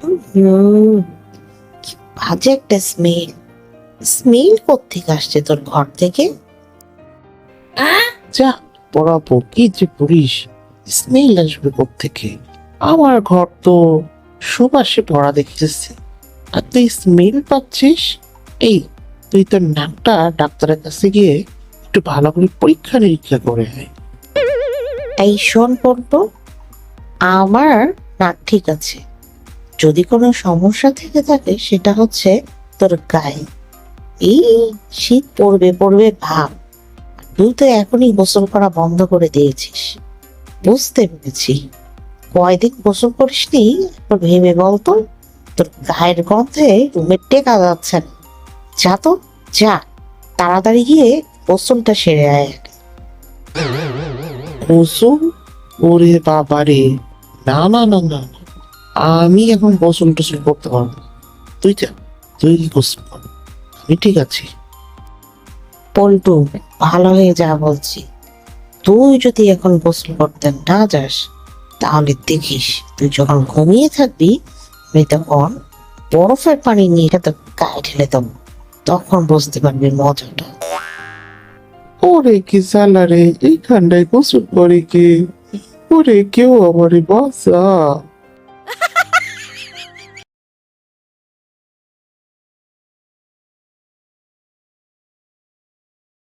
হুম, কি বাজে একটা স্মেল। স্মেল কোত্থেকে আসছে তোর ঘর থেকে? যা পড়াবো, কি যে করিস? স্মেল আসবে থেকে? আমার ঘর তো সুবাসে ভরা দেখতেছি, আর তুই স্মেল পাচ্ছিস? এই, তুই তোর নাকটা ডাক্তারের কাছে গিয়ে একটু ভালো করে পরীক্ষা নিরীক্ষা করে আয়। এই শোন পল্টু, আমার নাক ঠিক আছে। যদি কোনো সমস্যা থেকে থাকে সেটা হচ্ছে তোর গায়ে। এই শীত পড়বে পড়বে ভাব, তুই তো এখনই গোসল করা বন্ধ করে দিয়েছিস। বুঝতে পেরেছি, কয়দিন গোসল করিসনি একবার ভেবে বলতো। তোর গায়ের গন্ধে রুমে টেকা যাচ্ছে না। যা তো, যা, তাড়াতাড়ি গিয়ে গোসলটা সেরে আয়। গোসল? ওরে বাবা রে, না না না না, আমি এখন গোসল টোসল করতে পারবো না। তুই যা, তুই গোসল কর, আমি ঠিক আছি। পল্টু, ভালো হয়ে যা বলছি। তুই যদি এখন গোসল করতে না যাস, তাহলে দেখিস তুই যখন ঘুমিয়ে থাকবি, আমি তখন বরফের পানি নিয়ে এটা তোর গায়ে ঢেলে দেবো। তখন বুঝতে পারবি মজাটা। ওরে কি জ্বালা রে, এইখানটায় গোসল করে কে? ওরে কেউ আমারে বাঁচা।